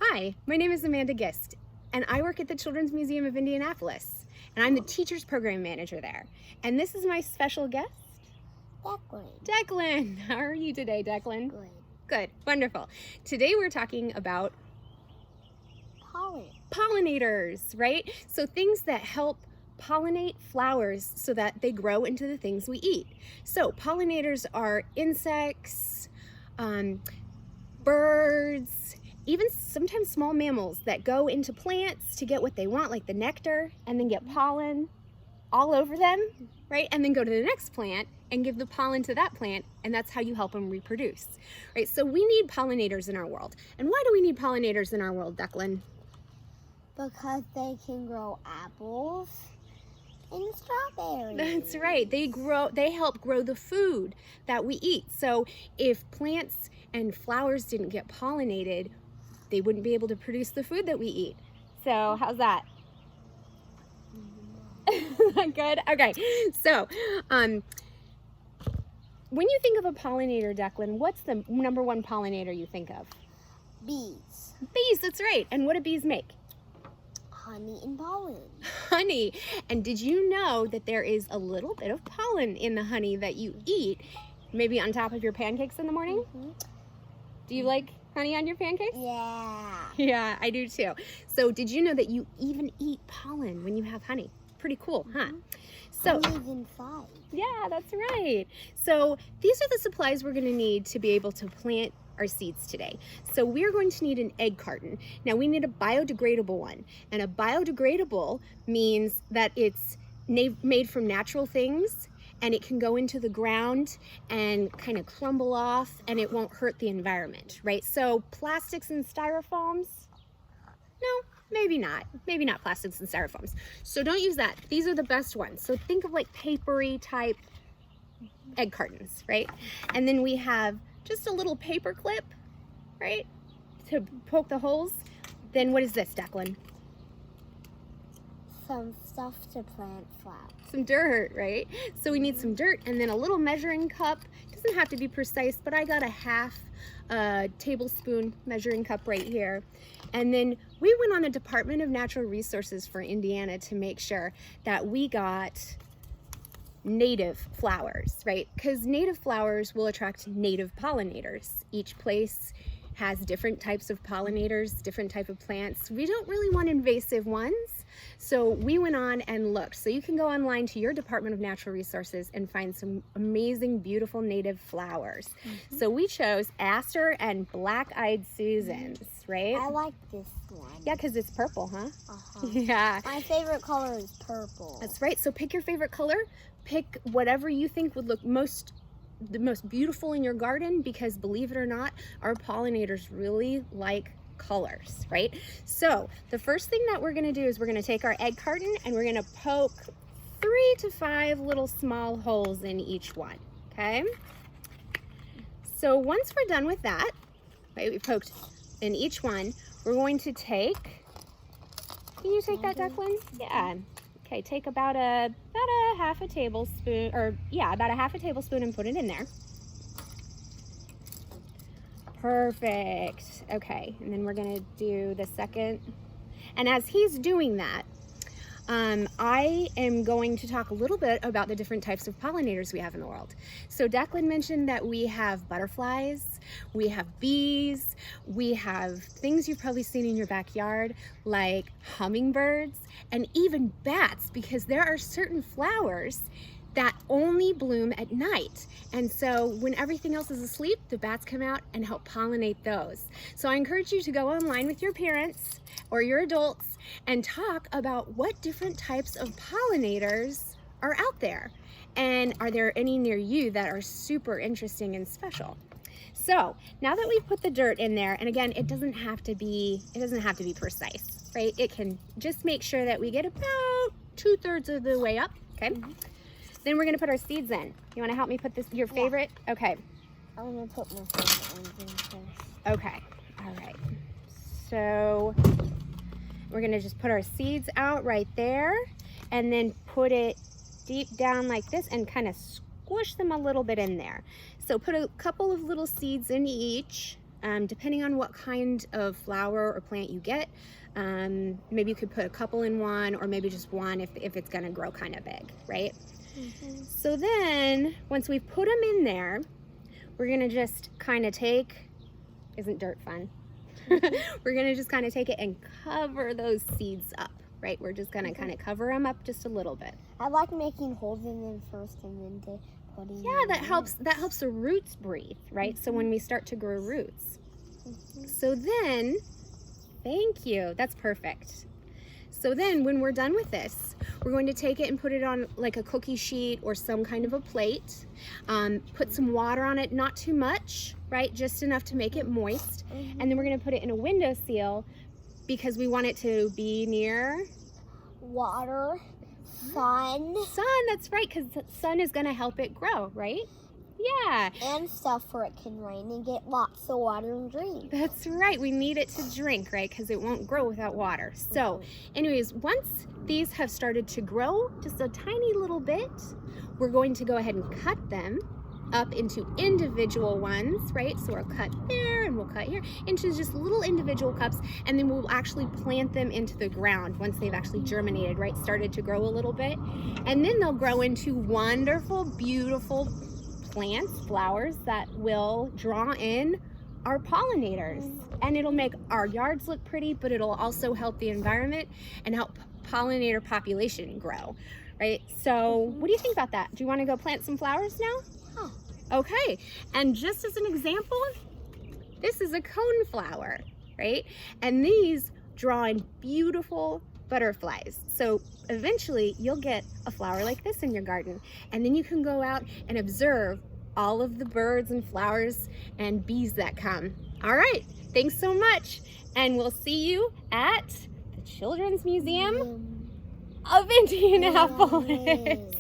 Hi, my name is Amanda Gist, and I work at the Children's Museum of Indianapolis, and I'm the Teachers Program Manager there. And this is my special guest, Declan. How are you today, Declan? Good. Good, wonderful. Today we're talking about pollinators, right? So things that help pollinate flowers so that they grow into the things we eat. So pollinators are insects, birds, even sometimes small mammals that go into plants to get what they want, like the nectar, and then get pollen all over them, right? And then go to the next plant and give the pollen to that plant, and that's how you help them reproduce, right? So we need pollinators in our world. And why do we need pollinators in our world, Declan? Because they can grow apples and strawberries. That's right. They help grow the food that we eat. So if plants and flowers didn't get pollinated, they wouldn't be able to produce the food that we eat. So how's that? Good? Okay. So when you think of a pollinator, Declan, what's the number one pollinator you think of? Bees. Bees, that's right. And what do bees make? Honey and pollen. Honey. And did you know that there is a little bit of pollen in the honey that you eat, maybe on top of your pancakes in the morning? Mm-hmm. Do you like honey on your pancakes? Yeah. Yeah, I do too. So did you know that you even eat pollen when you have honey? Pretty cool, huh? So Honey's inside. yeah, that's right. So these are the supplies we're going to need to be able to plant our seeds today. So we're going to need an egg carton. Now we need a biodegradable one. And a biodegradable means that it's made from natural things, and it can go into the ground and kind of crumble off, and it won't hurt the environment, right? So plastics and styrofoams, no, maybe not. Maybe not plastics and styrofoams. So don't use that. These are the best ones. So think of like papery type egg cartons, right? And then we have just a little paper clip, right, to poke the holes. Then what is this, Declan? Some stuff to plant flowers. Some dirt, right? So we need some dirt, and then a little measuring cup. Doesn't have to be precise, but I got a half tablespoon measuring cup right here. And then we went on the Department of Natural Resources for Indiana to make sure that we got native flowers, right? Because native flowers will attract native pollinators. Each place has different types of pollinators, different type of plants. We don't really want invasive ones. So we went on and looked. So you can go online to your Department of Natural Resources and find some amazing, beautiful native flowers. Mm-hmm. So we chose Aster and Black-Eyed Susans, right? I like this one. Yeah, because it's purple, huh? Uh-huh. Yeah. My favorite color is purple. That's right. So pick your favorite color. Pick whatever you think would look the most beautiful in your garden, because believe it or not, our pollinators really like colors, right? So the first thing that we're going to do is we're going to take our egg carton and we're going to poke 3 to 5 little small holes in each one, okay? So once we're done with that, right, we poked in each one, we're going to take, can you take that, Declan? Yeah. Okay, take about a half a tablespoon, or yeah, about a half a tablespoon, and put it in there. Perfect. Okay, and then we're gonna do the second. And as he's doing that, I am going to talk a little bit about the different types of pollinators we have in the world. So Declan mentioned that we have butterflies, we have bees, we have things you've probably seen in your backyard like hummingbirds, and even bats, because there are certain flowers that only bloom at night. And so when everything else is asleep, the bats come out and help pollinate those. So I encourage you to go online with your parents or your adults and talk about what different types of pollinators are out there. And are there any near you that are super interesting and special? So now that we've put the dirt in there, and again, it doesn't have to be precise, right? It can just make sure that we get about 2/3 of the way up, okay? Mm-hmm. Then we're gonna put our seeds in. You wanna help me put this, your favorite? Yeah. Okay. I'm gonna put my favorite ones in first. Okay, all right. So we're gonna just put our seeds out right there, and then put it deep down like this and kind of squish them a little bit in there. So put a couple of little seeds in each, depending on what kind of flower or plant you get. Maybe you could put a couple in one, or maybe just one if it's gonna grow kind of big, right? So then, once we've put them in there, we're gonna just kind of isn't dirt fun? We're gonna just kind of take it and cover those seeds up, right? We're just gonna kind of cover them up just a little bit. I like making holes in them first and then putting Yeah, that helps the roots breathe, right? So when we start to grow roots. So then, thank you, that's perfect. So then when we're done with this, we're going to take it and put it on like a cookie sheet or some kind of a plate. Put some water on it, not too much, right? Just enough to make it moist. And then we're gonna put it in a windowsill because we want it to be near water, sun, that's right, because the sun is gonna help it grow, right? Yeah. and stuff where it can rain and get lots of water and drink. That's right. We need it to drink, right? Because it won't grow without water. So anyways, once these have started to grow just a tiny little bit, we're going to go ahead and cut them up into individual ones, right? So we'll cut there and we'll cut here into just little individual cups, and then we'll actually plant them into the ground once they've actually germinated, right? Started to grow a little bit. And then they'll grow into wonderful, beautiful plants, flowers that will draw in our pollinators, and it'll make our yards look pretty, but it'll also help the environment and help pollinator population grow, right? So what do you think about that? Do you want to go plant some flowers now? Oh. Okay, and just as an example, this is a coneflower, right? And these draw in beautiful butterflies. So eventually you'll get a flower like this in your garden, and then you can go out and observe all of the birds and flowers and bees that come. All right, thanks so much, and we'll see you at the Children's Museum of Indianapolis.